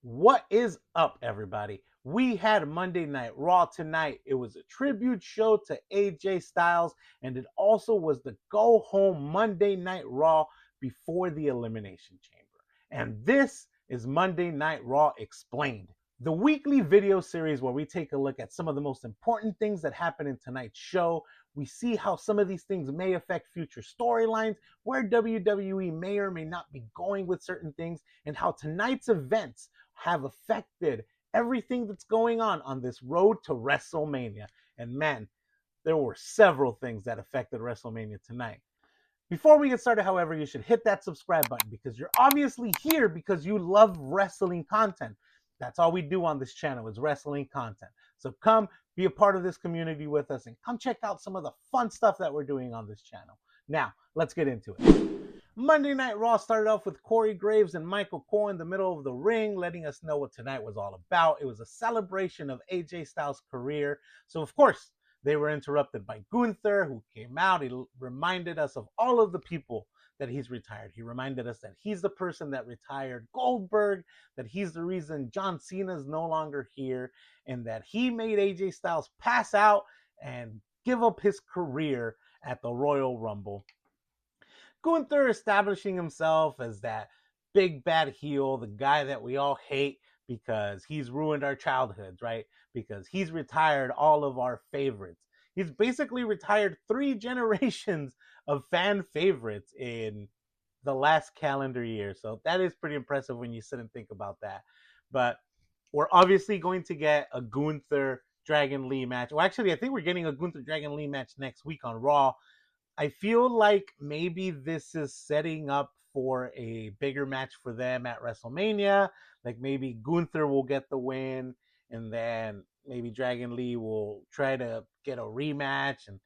What is up, everybody? We had Monday Night Raw tonight. It was a tribute show to AJ Styles, and it also was the go home Monday Night Raw before the Elimination Chamber. And this is Monday Night Raw Explained, the weekly video series where we take a look at some of the most important things that happen in tonight's show. We see how some of these things may affect future storylines, where WWE may or may not be going with certain things, and how tonight's events have affected everything that's going on this road to WrestleMania. And man, there were several things that affected WrestleMania tonight. Before we get started, however, you should hit that subscribe button because you're obviously here because you love wrestling content. That's all we do on this channel is wrestling content. So come be a part of this community with us and come check out some of the fun stuff that we're doing on this channel. Now, let's get into it. Monday Night Raw started off with Corey Graves and Michael Cole in the middle of the ring, letting us know what tonight was all about. It was a celebration of AJ Styles' career. So, of course, they were interrupted by Gunther, who came out. He reminded us of all of the people that he's retired. He reminded us that he's the person that retired Goldberg, that he's the reason John Cena is no longer here, and that he made AJ Styles pass out and give up his career at the Royal Rumble. Gunther establishing himself as that big bad heel, the guy that we all hate because he's ruined our childhoods, right? Because he's retired all of our favorites. He's basically retired 3 generations of fan favorites in the last calendar year. So that is pretty impressive when you sit and think about that. But we're obviously going to get a Gunther Dragon Lee match. Well, actually, I think we're getting a Gunther Dragon Lee match next week on Raw. I feel like maybe this is setting up for a bigger match for them at WrestleMania. Like maybe Gunther will get the win, and then maybe Dragon Lee will try to get a rematch, and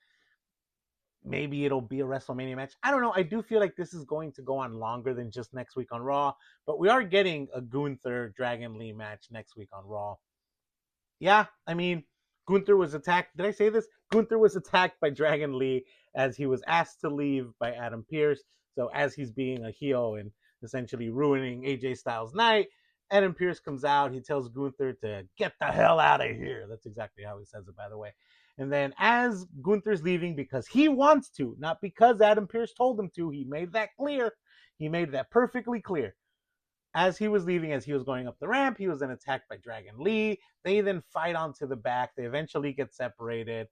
maybe it'll be a WrestleMania match. I don't know. I do feel like this is going to go on longer than just next week on Raw, but we are getting a Gunther Dragon Lee match next week on Raw. Yeah, I mean, Gunther was attacked. Did I say this? Gunther was attacked by Dragon Lee as he was asked to leave by Adam Pearce. So as he's being a heel and essentially ruining AJ Styles' night, Adam Pearce comes out. He tells Gunther to get the hell out of here. That's exactly how he says it, by the way. And then as Gunther's leaving because he wants to, not because Adam Pearce told him to, he made that clear. He made that perfectly clear. As he was leaving, as he was going up the ramp, he was then attacked by Dragon Lee. They then fight onto the back. They eventually get separated.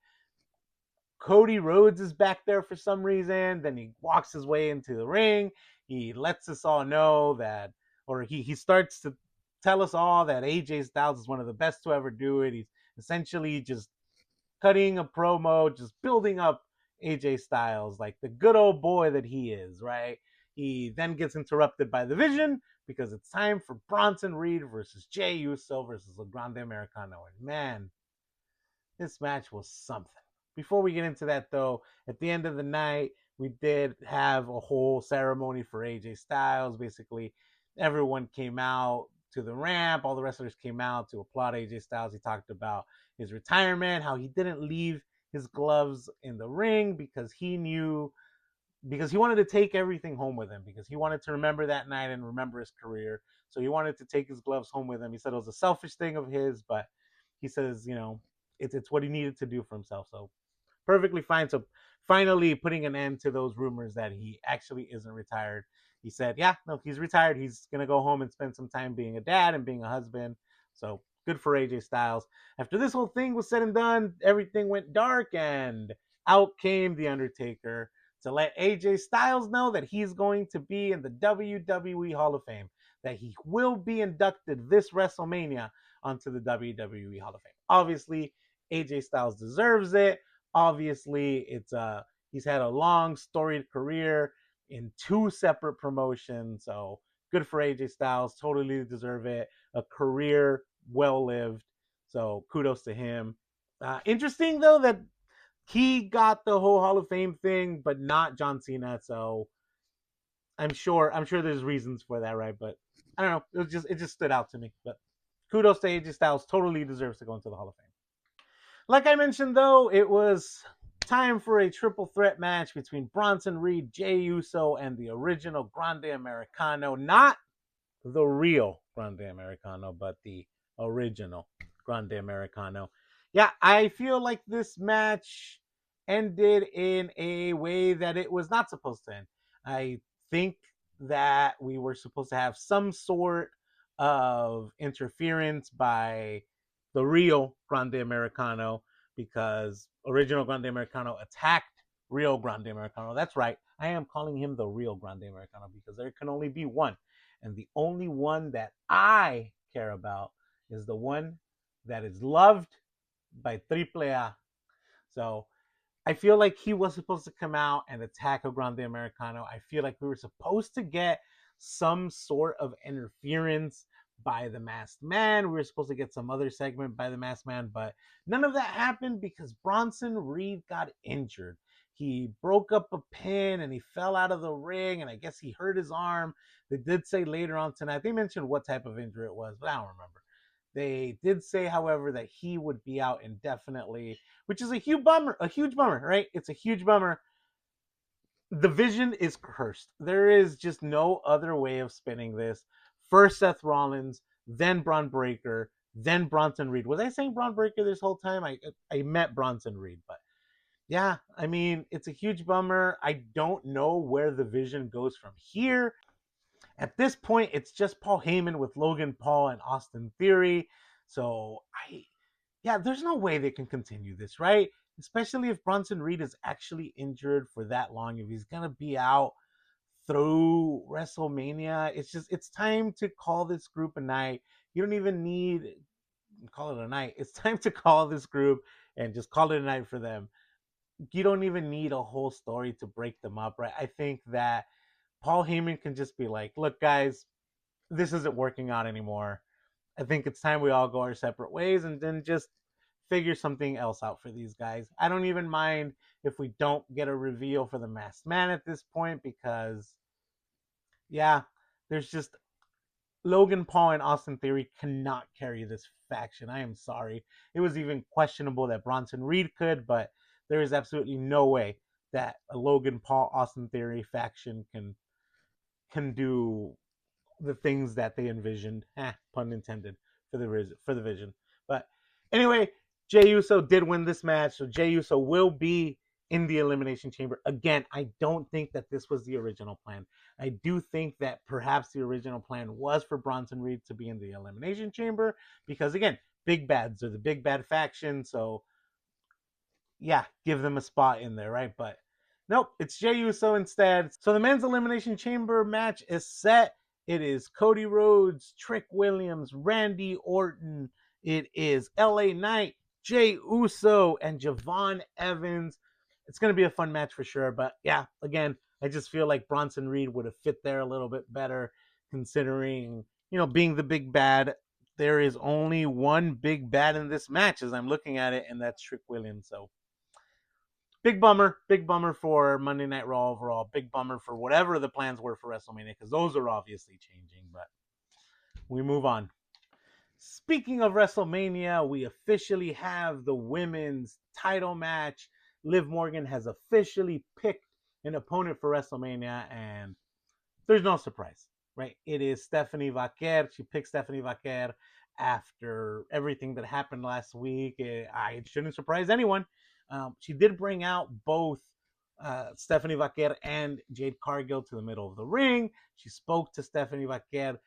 Cody Rhodes is back there for some reason. Then he walks his way into the ring. He lets us all know that, or he starts to tell us all that AJ Styles is one of the best to ever do it. He's essentially just cutting a promo, just building up AJ Styles like the good old boy that he is, right? He then gets interrupted by the Vision because it's time for Bronson Reed versus Jey Uso versus El Grande Americano. And man, this match was something. Before we get into that, though, at the end of the night, we did have a whole ceremony for AJ Styles. Basically, everyone came out to the ramp. All the wrestlers came out to applaud AJ Styles. He talked about his retirement, how he didn't leave his gloves in the ring because he knew, because he wanted to take everything home with him, because he wanted to remember that night and remember his career. So he wanted to take his gloves home with him. He said it was a selfish thing of his, but he says, you know, it's what he needed to do for himself. So perfectly fine. So finally putting an end to those rumors that he actually isn't retired. He said, yeah, no, he's retired. He's going to go home and spend some time being a dad and being a husband. So good for AJ Styles. After this whole thing was said and done, everything went dark and out came The Undertaker to let AJ Styles know that he's going to be in the WWE Hall of Fame, that he will be inducted this WrestleMania onto the WWE Hall of Fame. Obviously, AJ Styles deserves it. Obviously, he's had a long, storied career in 2 separate promotions, so good for AJ Styles. Totally deserve it. A career well-lived, so kudos to him. Interesting, though, that he got the whole Hall of Fame thing, but not John Cena, so I'm sure there's reasons for that, right? But I don't know. It just stood out to me. But kudos to AJ Styles. Totally deserves to go into the Hall of Fame. Like I mentioned, though, it was time for a triple threat match between Bronson Reed, Jey Uso, and the original Grande Americano. Not the real Grande Americano, but the original Grande Americano. Yeah, I feel like this match ended in a way that it was not supposed to end. I think that we were supposed to have some sort of interference by the real Grande Americano because original Grande Americano attacked Rio Grande Americano. That's right. I am calling him the real Grande Americano because there can only be one. And the only one that I care about is the one that is loved by AAA. So I feel like he was supposed to come out and attack a Grande Americano. I feel like we were supposed to get some sort of interference by the Masked Man. We were supposed to get some other segment by the Masked Man, but none of that happened because Bronson Reed got injured. He broke up a pin and he fell out of the ring, and I guess he hurt his arm. They did say later on tonight, they mentioned what type of injury it was, but I don't remember. They did say, however, that he would be out indefinitely, which is a huge bummer, right? It's a huge bummer. The Vision is cursed. There is just no other way of spinning this. First Seth Rollins, then Braun Breaker, then Bronson Reed. Was I saying Braun Breaker this whole time? I meant Bronson Reed, but yeah, I mean, it's a huge bummer. I don't know where the Vision goes from here. At this point, it's just Paul Heyman with Logan Paul and Austin Theory. So yeah, there's no way they can continue this, right? Especially if Bronson Reed is actually injured for that long. If he's gonna be out through WrestleMania, it's time to call this group a night. You don't even need call it a night. It's time to call this group and just call it a night for them. You don't even need a whole story to break them up, right? I think that Paul Heyman can just be like, look, guys, this isn't working out anymore. I think it's time we all go our separate ways and then just figure something else out for these guys. I don't even mind if we don't get a reveal for the Masked Man at this point because, yeah, there's just Logan Paul and Austin Theory cannot carry this faction. I am sorry. It was even questionable that Bronson Reed could, but there is absolutely no way that a Logan Paul Austin Theory faction can do the things that they envisioned, pun intended, for the Vision. But anyway, Jey Uso did win this match, so Jey Uso will be in the Elimination Chamber. Again, I don't think that this was the original plan. I do think that perhaps the original plan was for Bronson Reed to be in the Elimination Chamber because, again, big bads are the big bad faction, so yeah, give them a spot in there, right? But nope, it's Jey Uso instead. So the men's elimination chamber match is set. It is Cody Rhodes, Trick Williams, Randy Orton. It is LA Knight, Jey Uso, and Javon Evans. It's going to be a fun match for sure. But yeah, again, I just feel like Bronson Reed would have fit there a little bit better considering, being the big bad. There is only one big bad in this match as I'm looking at it, and that's Trick Williams. So big bummer for Monday Night Raw overall. Big bummer for whatever the plans were for WrestleMania because those are obviously changing. But we move on. Speaking of WrestleMania, we officially have the women's title match. Liv Morgan has officially picked an opponent for WrestleMania, and there's no surprise, right? It is Stephanie Vaquer. She picked Stephanie Vaquer after everything that happened last week. It shouldn't surprise anyone. She did bring out both Stephanie Vaquer and Jade Cargill to the middle of the ring. She spoke to Stephanie Vaquer,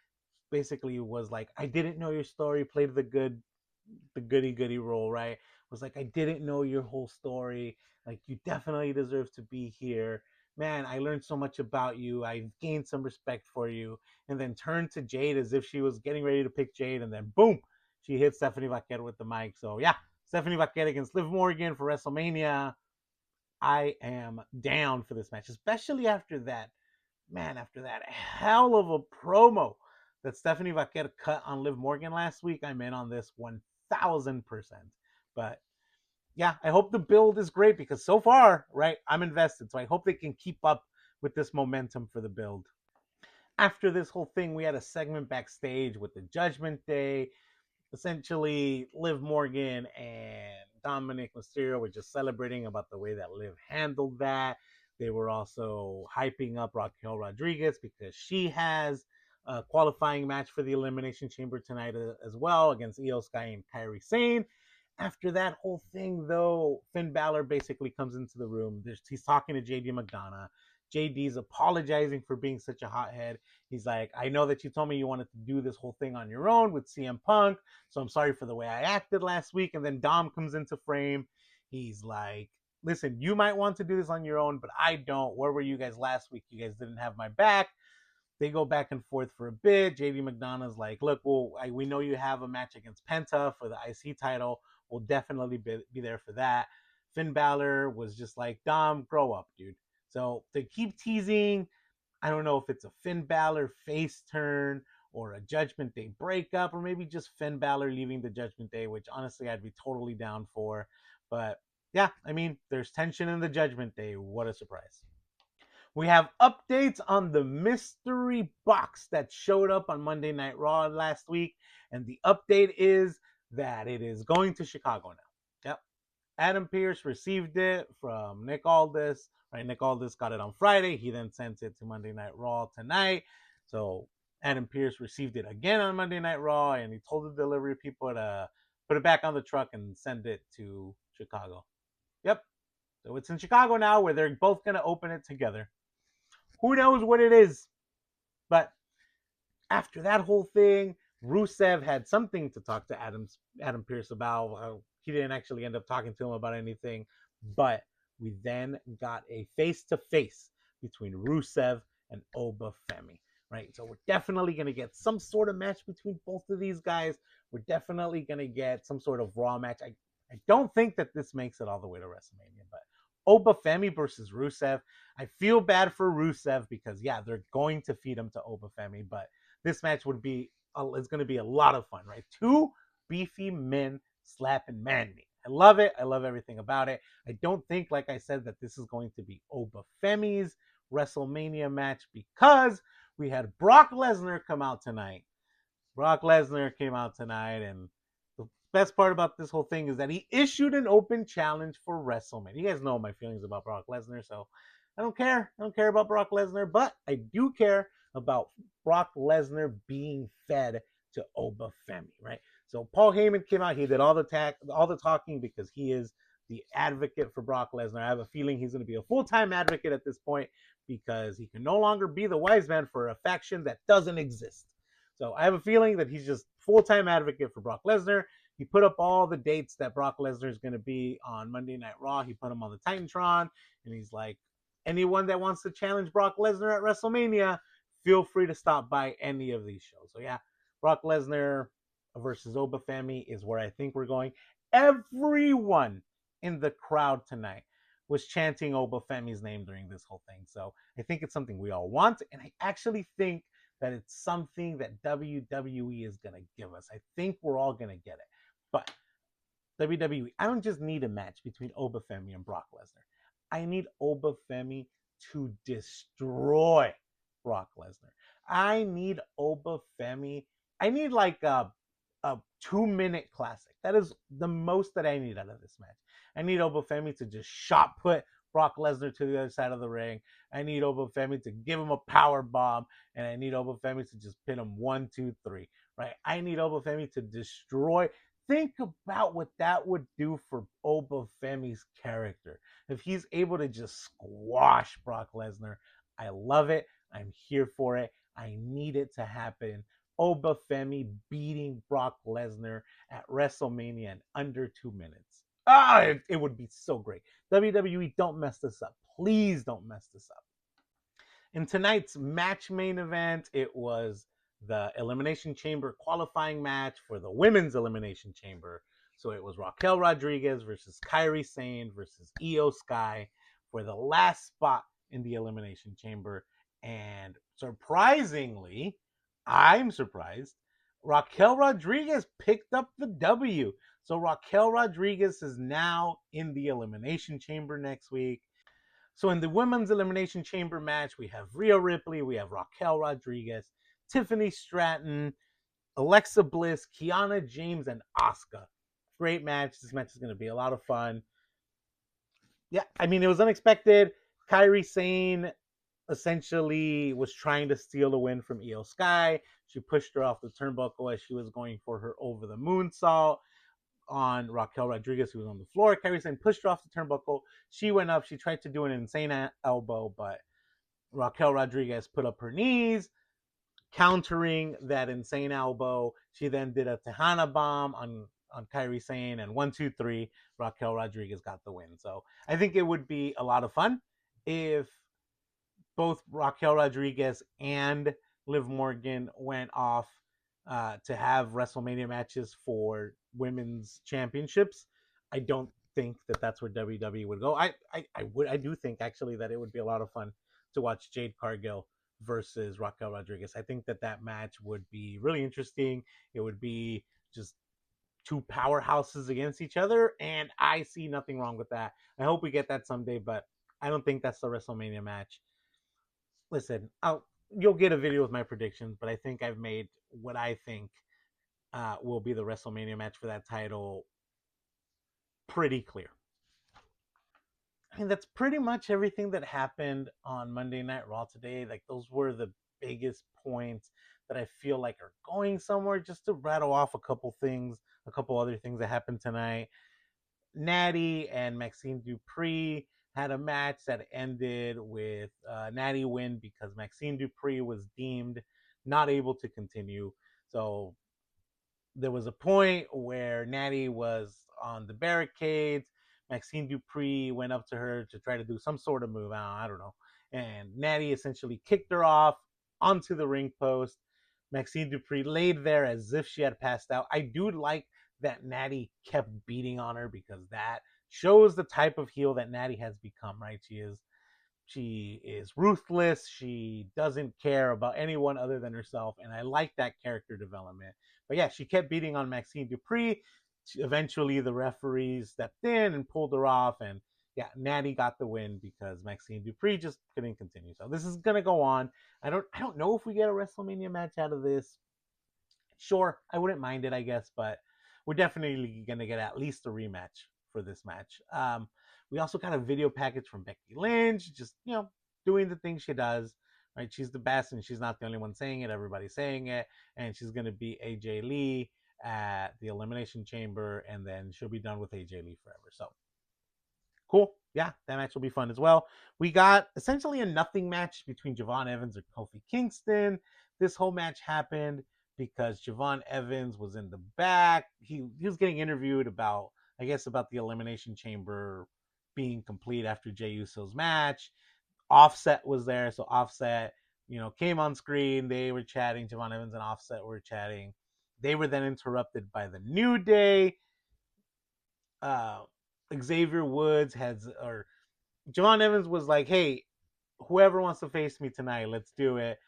basically was like, I didn't know your story, played the goody goody role, right? Was like, I didn't know your whole story. Like, you definitely deserve to be here. Man, I learned so much about you. I've gained some respect for you. And then turned to Jade as if she was getting ready to pick Jade. And then boom, she hit Stephanie Vaquer with the mic. So yeah, Stephanie Vaquer against Liv Morgan for WrestleMania. I am down for this match, especially after that, man, after that hell of a promo that Stephanie Vaquer cut on Liv Morgan last week. I'm in on this 1000%. But yeah, I hope the build is great because so far, right, I'm invested. So I hope they can keep up with this momentum for the build. After this whole thing, we had a segment backstage with the Judgment Day. Essentially, Liv Morgan and Dominic Mysterio were just celebrating about the way that Liv handled that. They were also hyping up Raquel Rodriguez because she has qualifying match for the Elimination Chamber tonight as well against Io Sky and Kairi Sane. After that whole thing, though, Finn Balor basically comes into the room. He's talking to JD McDonough. JD's apologizing for being such a hothead. He's like, I know that you told me you wanted to do this whole thing on your own with CM Punk, so I'm sorry for the way I acted last week. And then Dom comes into frame. He's like, listen, you might want to do this on your own, but I don't. Where were you guys last week? You guys didn't have my back. They go back and forth for a bit. JD McDonough's like, look, we know you have a match against Penta for the IC title. We'll definitely be there for that. Finn Balor was just like, Dom, grow up, dude. So they keep teasing. I don't know if it's a Finn Balor face turn or a Judgment Day breakup, or maybe just Finn Balor leaving the Judgment Day, which honestly I'd be totally down for. But yeah, I mean, there's tension in the Judgment Day. What a surprise. We have updates on the mystery box that showed up on Monday Night Raw last week. And the update is that it is going to Chicago now. Yep. Adam Pearce received it from Nick Aldis. Right, Nick Aldis got it on Friday. He then sent it to Monday Night Raw tonight. So Adam Pearce received it again on Monday Night Raw, and he told the delivery people to put it back on the truck and send it to Chicago. Yep. So it's in Chicago now, where they're both going to open it together. Who knows what it is? But after that whole thing, Rusev had something to talk to Adam Pearce about. He didn't actually end up talking to him about anything, but we then got a face-to-face between Rusev and Oba Femi, right? So we're definitely going to get some sort of match between both of these guys. We're definitely going to get some sort of Raw match. I don't think that this makes it all the way to WrestleMania, but Oba Femi versus Rusev. I feel bad for Rusev because, yeah, they're going to feed him to Oba Femi, but this match is going to be a lot of fun, right? Two beefy men slapping man meat. I love it. I love everything about it. I don't think, like I said, that this is going to be Oba Femi's WrestleMania match because we had Brock Lesnar come out tonight. Brock Lesnar came out tonight, and the best part about this whole thing is that he issued an open challenge for WrestleMania. You guys know my feelings about Brock Lesnar, so I don't care. I don't care about Brock Lesnar, but I do care about Brock Lesnar being fed to Oba Femi, right? So Paul Heyman came out. He did all the talking because he is the advocate for Brock Lesnar. I have a feeling he's going to be a full-time advocate at this point because he can no longer be the wise man for a faction that doesn't exist. So I have a feeling that he's just full-time advocate for Brock Lesnar. He put up all the dates that Brock Lesnar is going to be on Monday Night Raw. He put them on the Titantron, and he's like, anyone that wants to challenge Brock Lesnar at WrestleMania, feel free to stop by any of these shows. So yeah, Brock Lesnar versus Oba Femi is where I think we're going. Everyone in the crowd tonight was chanting Oba Femi's name during this whole thing. So I think it's something we all want, and I actually think that it's something that WWE is going to give us. I think we're all going to get it. But WWE, I don't just need a match between Oba Femi and Brock Lesnar. I need Oba Femi to destroy Brock Lesnar. I need Oba Femi. I need like a 2-minute classic. That is the most that I need out of this match. I need Oba Femi to just shot put Brock Lesnar to the other side of the ring. I need Oba Femi to give him a power bomb, and I need Oba Femi to just pin him 1, 2, 3. Right? I need Oba Femi to destroy. Think about what that would do for Oba Femi's character. If he's able to just squash Brock Lesnar, I love it. I'm here for it. I need it to happen. Oba Femi beating Brock Lesnar at WrestleMania in under 2 minutes. It would be so great. WWE, don't mess this up. Please don't mess this up. In tonight's match main event, it was the Elimination Chamber qualifying match for the Women's Elimination Chamber. So it was Raquel Rodriguez versus Kairi Sane versus Io Sky for the last spot in the Elimination Chamber. And surprisingly, I'm surprised, Raquel Rodriguez picked up the W. So Raquel Rodriguez is now in the Elimination Chamber next week. So in the Women's Elimination Chamber match, we have Rhea Ripley, we have Raquel Rodriguez, Tiffany Stratton, Alexa Bliss, Kiana James, and Asuka. Great match. This match is going to be a lot of fun. Yeah, I mean, it was unexpected. Kairi Sane essentially was trying to steal the win from Io Sky. She pushed her off the turnbuckle as she was going for her over the moonsault on Raquel Rodriguez, who was on the floor. Kairi Sane pushed her off the turnbuckle. She went up. She tried to do an insane elbow, but Raquel Rodriguez put up her knees, countering that insane elbow. She then did a Tejana bomb on Kairi Sane, and 1, 2, 3, Raquel Rodriguez got the win. So I think it would be a lot of fun if both Raquel Rodriguez and Liv Morgan went off to have WrestleMania matches for women's championships. I don't think that that's where WWE would go. I do think actually that it would be a lot of fun to watch Jade Cargill versus Raquel Rodriguez. I think that that match would be really interesting. It would be just two powerhouses against each other, and I see nothing wrong with that. I hope we get that someday, but I don't think that's the WrestleMania match. Listen, you'll get a video with my predictions, but I think I've made what I think will be the WrestleMania match for that title pretty clear. I mean, that's pretty much everything that happened on Monday Night Raw today. Like, those were the biggest points that I feel like are going somewhere. Just to rattle off a couple things, a couple other things that happened tonight. Natty and Maxine Dupree had a match that ended with Natty win because Maxine Dupree was deemed not able to continue. So there was a point where Natty was on the barricades. Maxine Dupree went up to her to try to do some sort of move. I don't know. And Natty essentially kicked her off onto the ring post. Maxine Dupree laid there as if she had passed out. I do like that Natty kept beating on her because that shows the type of heel that Natty has become, right? She is ruthless. She doesn't care about anyone other than herself. And I like that character development. But yeah, she kept beating on Maxine Dupree. Eventually, the referees stepped in and pulled her off. And yeah, Natty got the win because Maxine Dupree just couldn't continue. So this is gonna go on. I don't know if we get a WrestleMania match out of this. Sure, I wouldn't mind it, I guess, but we're definitely gonna get at least a rematch for this match. We also got a video package from Becky Lynch, just doing the things she does. Right, she's the best, and she's not the only one saying it. Everybody's saying it, and she's gonna be AJ Lee at the Elimination Chamber, and then she'll be done with AJ Lee forever. So cool. Yeah, that match will be fun as well. We got essentially a nothing match between Javon Evans and Kofi Kingston. This whole match happened because Javon Evans was in the back. He was getting interviewed about, I guess, about the Elimination Chamber being complete after Jey Uso's match. Offset was there, so Offset, came on screen. They were chatting. Javon Evans and Offset were chatting. They were then interrupted by the New Day. Xavier Woods or Javon Evans was like, "Hey, whoever wants to face me tonight, let's do it."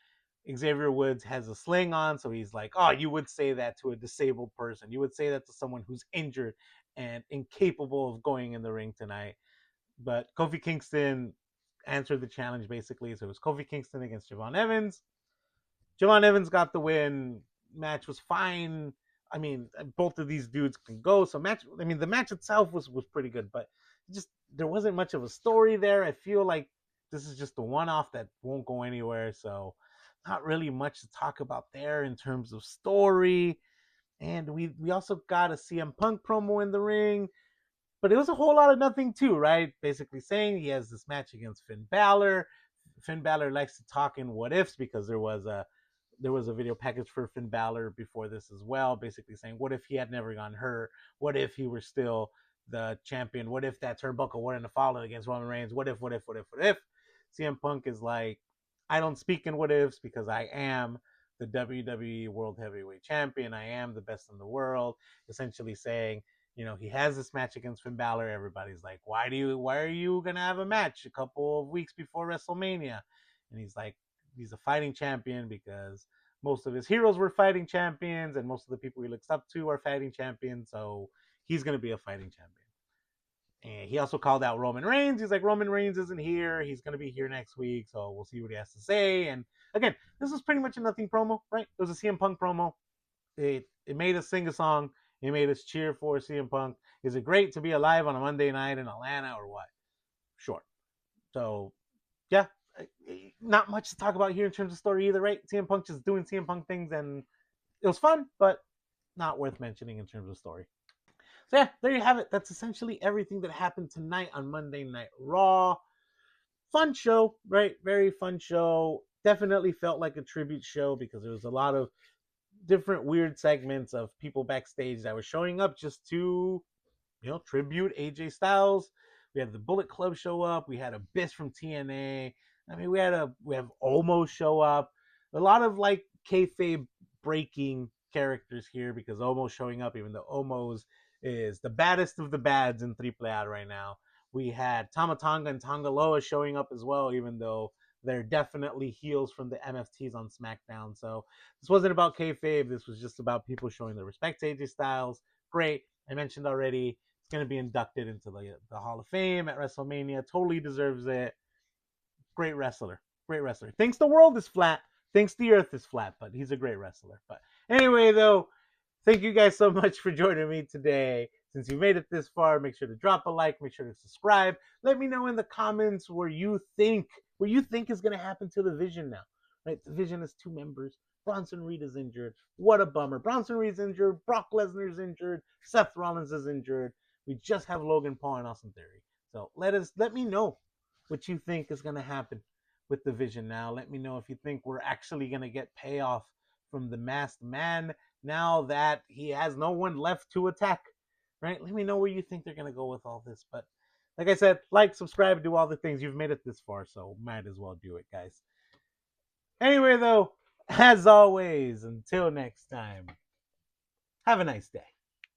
Xavier Woods has a sling on, so he's like, "Oh, you would say that to a disabled person. You would say that to someone who's injured and incapable of going in the ring tonight." But Kofi Kingston answered the challenge basically. So it was Kofi Kingston against Javon Evans. Javon Evans got the win. Match was fine. I mean, both of these dudes can go. So the match itself was pretty good, but just there wasn't much of a story there. I feel like this is just a one-off that won't go anywhere. So not really much to talk about there in terms of story. And we also got a CM Punk promo in the ring, but it was a whole lot of nothing too, right? Basically saying he has this match against Finn Balor. Finn Balor likes to talk in what ifs because there was a video package for Finn Balor before this as well, basically saying, what if he had never gotten hurt? What if he were still the champion? What if that turnbuckle wouldn't have fallen against Roman Reigns? What if? CM Punk is like, I don't speak in what ifs because I am the WWE World Heavyweight Champion. I am the best in the world. Essentially saying, he has this match against Finn Balor. Everybody's like, why are you going to have a match a couple of weeks before WrestleMania? And he's like, he's a fighting champion because most of his heroes were fighting champions and most of the people he looks up to are fighting champions. So he's going to be a fighting champion. And he also called out Roman Reigns. He's like, Roman Reigns isn't here. He's going to be here next week. So we'll see what he has to say. And again, this was pretty much a nothing promo, right? It was a CM Punk promo. It made us sing a song. It made us cheer for CM Punk. Is it great to be alive on a Monday night in Atlanta or what? Sure. So, yeah, Not much to talk about here in terms of story either, right? CM Punk just doing CM Punk things, and it was fun, but not worth mentioning in terms of story. So yeah, there you have it. That's essentially everything that happened tonight on Monday Night Raw. Fun show, right? Very fun show. Definitely felt like a tribute show because there was a lot of different weird segments of people backstage that were showing up just to, tribute AJ Styles. We had the Bullet Club show up. We had Abyss from TNA. I mean, we have Omos show up. A lot of like kayfabe breaking characters here because Omos showing up, even though Omos is the baddest of the bads in AAA right now. We had Tama Tonga and Tongaloa showing up as well, even though they're definitely heels from the MFTs on SmackDown. So this wasn't about kayfabe. This was just about people showing their respect to AJ Styles. Great. I mentioned already, going to be inducted into the Hall of Fame at WrestleMania. Totally deserves it. Great wrestler. Great wrestler. Thinks the world is flat. Thinks the earth is flat, but he's a great wrestler. But anyway, though, thank you guys so much for joining me today. Since you made it this far, make sure to drop a like, make sure to subscribe. Let me know in the comments where you think is going to happen to the Vision now. Right? The Vision has 2 members. Bronson Reed is injured. What a bummer. Bronson Reed's injured. Brock Lesnar's injured. Seth Rollins is injured. We just have Logan Paul and Austin Theory. So let me know what you think is going to happen with the Vision now. Let me know if you think we're actually going to get payoff from the Masked Man now that he has no one left to attack. Right? Let me know where you think they're going to go with all this. But like I said, like, subscribe, do all the things. You've made it this far, so might as well do it, guys. Anyway, though, as always, until next time, have a nice day.